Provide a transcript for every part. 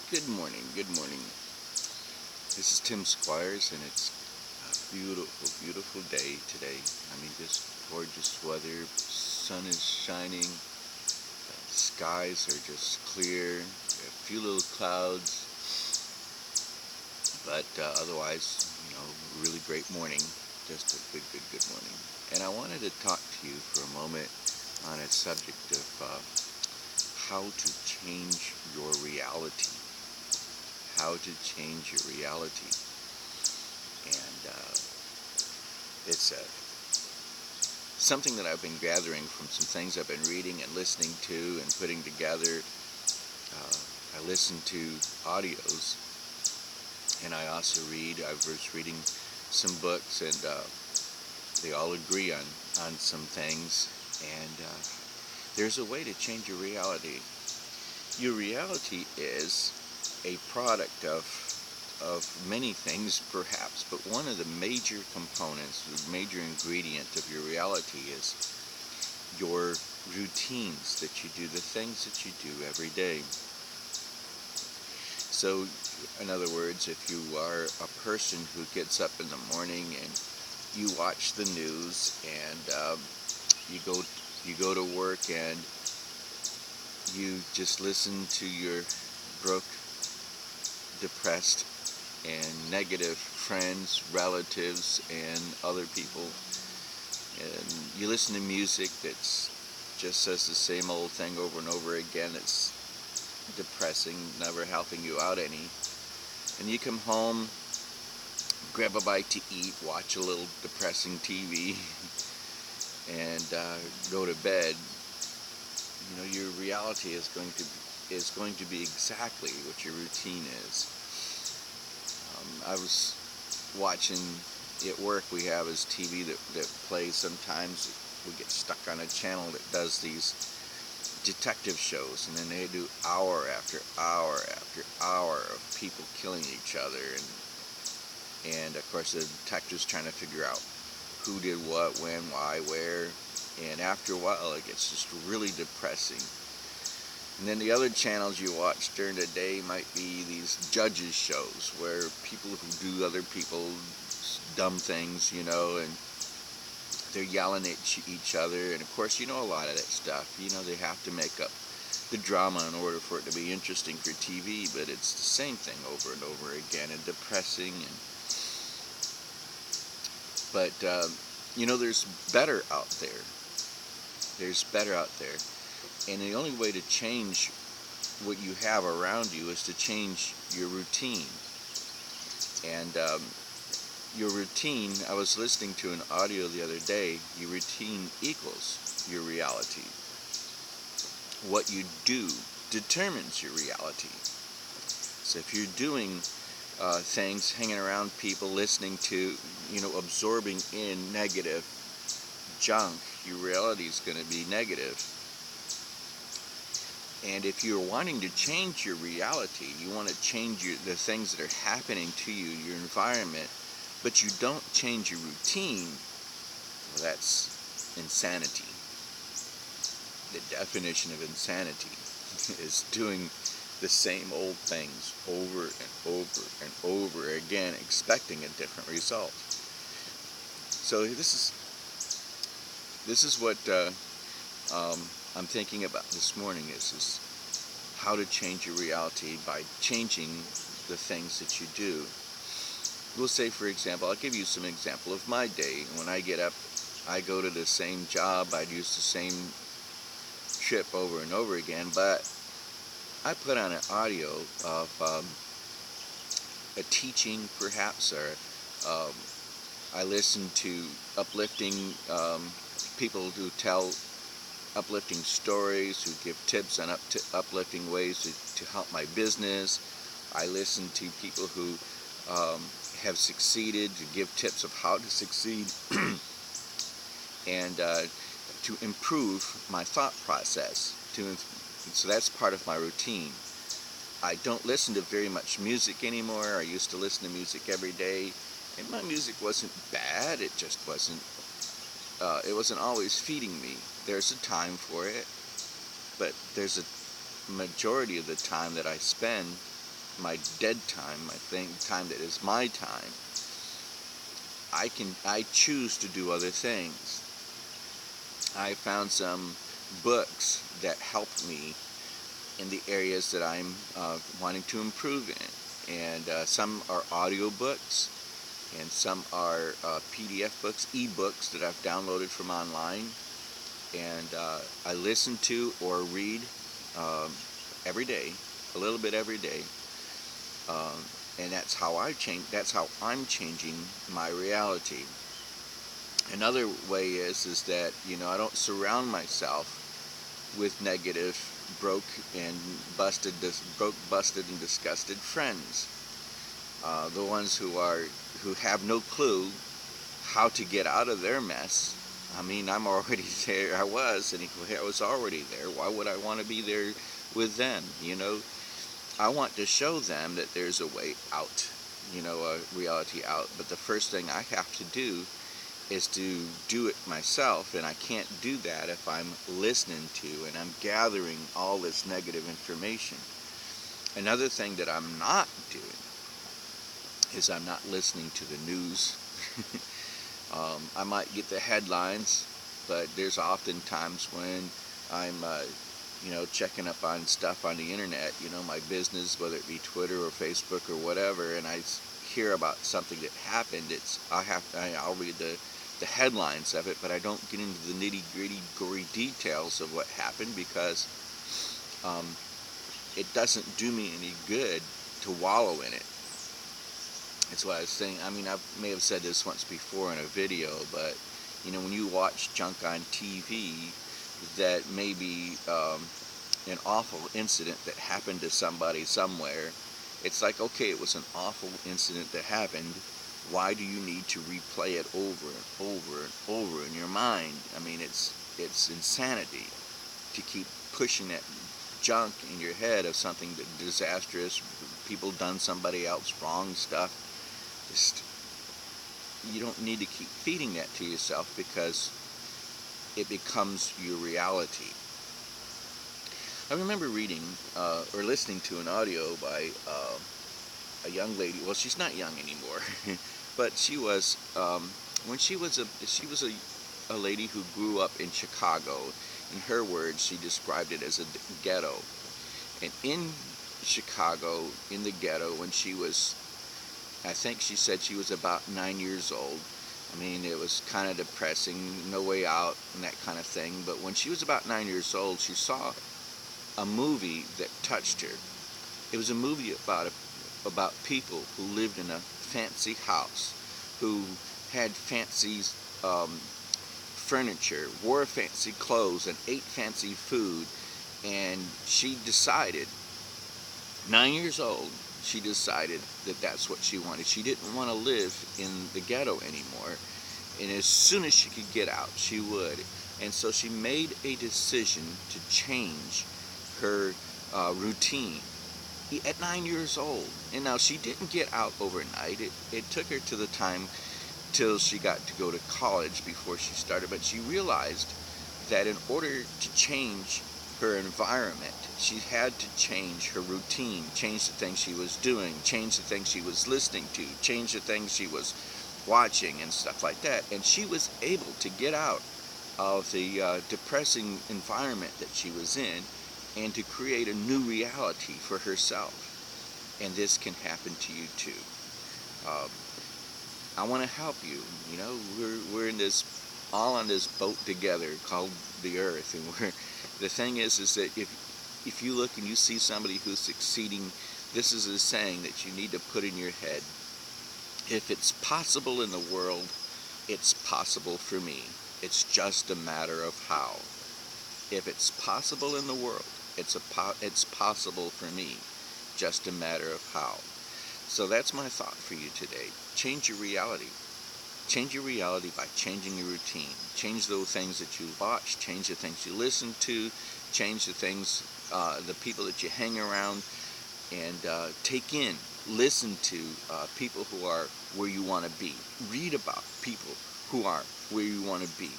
Good morning, good morning. This is Tim Squires, and it's a beautiful, beautiful day today. Just gorgeous weather. Sun is shining. Skies are just clear. A few little clouds, but otherwise, really great morning. Just a good, good, good morning. And I wanted to talk to you for a moment on a subject of how to change your reality. How to change your reality. And it's something that I've been gathering from some things I've been reading and listening to and putting together. I listen to audios, and I also read. I was reading some books, and they all agree on some things. And there's a way to change your reality. Your reality is a product of many things, perhaps, but one of the major components, the major ingredient of your reality is your routines that you do, the things that you do every day. So, in other words, if you are a person who gets up in the morning and you watch the news and you go to work and you just listen to your broke, depressed, and negative friends, relatives, and other people, and you listen to music that's just says the same old thing over and over again. It's depressing, never helping you out any. And you come home, grab a bite to eat, watch a little depressing TV, and go to bed. Your reality is going to be exactly what your routine is. I was watching at work. We have this TV that plays sometimes. We get stuck on a channel that does these detective shows, and then they do hour after hour after hour of people killing each other, and of course the detective's trying to figure out who did what, when, why, where, and after a while it gets just really depressing. And then the other channels you watch during the day might be these judges shows where people who do other people's dumb things, and they're yelling at each other. And of course, a lot of that stuff. They have to make up the drama in order for it to be interesting for TV, but it's the same thing over and over again, and depressing. But there's better out there. There's better out there. And the only way to change what you have around you is to change your routine. And your routine, I was listening to an audio the other day, your routine equals your reality. What you do determines your reality. So if you're doing things, hanging around people, listening to, absorbing in negative junk, your reality is going to be negative. And if you're wanting to change your reality, you want to change the things that are happening to you, your environment, but you don't change your routine, well, that's insanity. The definition of insanity is doing the same old things over and over and over again, expecting a different result. So this is what I'm thinking about this morning is how to change your reality by changing the things that you do. We'll say, for example, I'll give you some example of my day. When I get up, I go to the same job, I'd use the same trip over and over again, but I put on an audio of a teaching, perhaps, or I listen to uplifting people who tell uplifting stories, who give tips on uplifting ways to help my business. I listen to people who have succeeded, to give tips of how to succeed and to improve my thought process. So that's part of my routine. I don't listen to very much music anymore. I used to listen to music every day, and my music wasn't bad. It just wasn't always feeding me. There's a time for it, but there's a majority of the time that I spend my dead time, time that is my time, I choose to do other things. I found some books that help me in the areas that I'm wanting to improve in, and some are audio books, and some are PDF books, e-books that I've downloaded from online, and I listen to or read every day, a little bit every day, and that's how I'm changing my reality. Another way is that I don't surround myself with negative, broke, busted, and disgusted friends. The ones who have no clue how to get out of their mess. I mean, I'm already there. I was already there. Why would I want to be there with them? I want to show them that there's a way out, a reality out. But the first thing I have to do is to do it myself, and I can't do that if I'm listening to and I'm gathering all this negative information. Another thing that I'm not doing is I'm not listening to the news. I might get the headlines, but there's often times when I'm checking up on stuff on the internet, my business, whether it be Twitter or Facebook or whatever, and I hear about something that happened. I'll read the headlines of it, but I don't get into the nitty-gritty, gory details of what happened, because it doesn't do me any good to wallow in it. That's what I was saying. I mean, I may have said this once before in a video, but when you watch junk on TV that may be an awful incident that happened to somebody somewhere, it's like, okay, it was an awful incident that happened. Why do you need to replay it over and over and over in your mind? I mean, it's insanity to keep pushing that junk in your head of something that disastrous, people done somebody else wrong stuff. You don't need to keep feeding that to yourself, because it becomes your reality. I remember reading or listening to an audio by a young lady. Well, she's not young anymore, but she was when she was a lady who grew up in Chicago. In her words, she described it as a ghetto. And in Chicago, in the ghetto, when she was, I think she said she was about 9 years old. I mean, it was kind of depressing, no way out, and that kind of thing. But when she was about 9 years old, she saw a movie that touched her. It was a movie about people who lived in a fancy house, who had fancy furniture, wore fancy clothes, and ate fancy food. And she decided, 9 years old, she decided that that's what she wanted. She didn't want to live in the ghetto anymore. And as soon as she could get out, she would. And so she made a decision to change her routine at 9 years old. And now she didn't get out overnight. It took her to the time till she got to go to college before she started. But she realized that in order to change her environment, she had to change her routine, change the things she was doing, change the things she was listening to, change the things she was watching and stuff like that. And she was able to get out of the depressing environment that she was in and to create a new reality for herself. And this can happen to you too. I want to help you. We're in this, all on this boat together called the earth. And the thing is that if you look and you see somebody who's succeeding, this is a saying that you need to put in your head. If it's possible in the world, it's possible for me. It's just a matter of how. If it's possible in the world, it's possible for me. Just a matter of how. So that's my thought for you today. Change your reality. Change your reality by changing your routine. Change the things that you watch. Change the things you listen to. Change the things, the people that you hang around, and take in, listen to people who are where you want to be. Read about people who are where you want to be.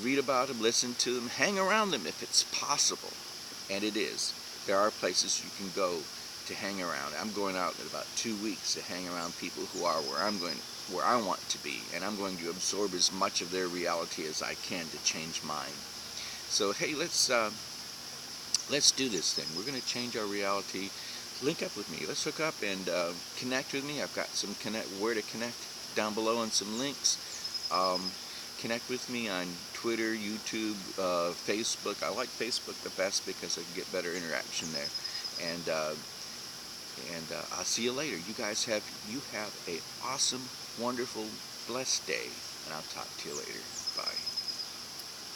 Read about them, listen to them, hang around them if it's possible, and it is. there are places you can go to hang around. I'm going out in about 2 weeks to hang around people who are where I want to be, and I'm going to absorb as much of their reality as I can to change mine. So hey, let's do this thing. We're going to change our reality. Link up with me. Let's hook up and connect with me. I've got some where to connect down below and some links. Connect with me on Twitter, YouTube, Facebook. I like Facebook the best because I can get better interaction there. And I'll see you later. You guys have a awesome, wonderful, blessed day, and I'll talk to you later. Bye.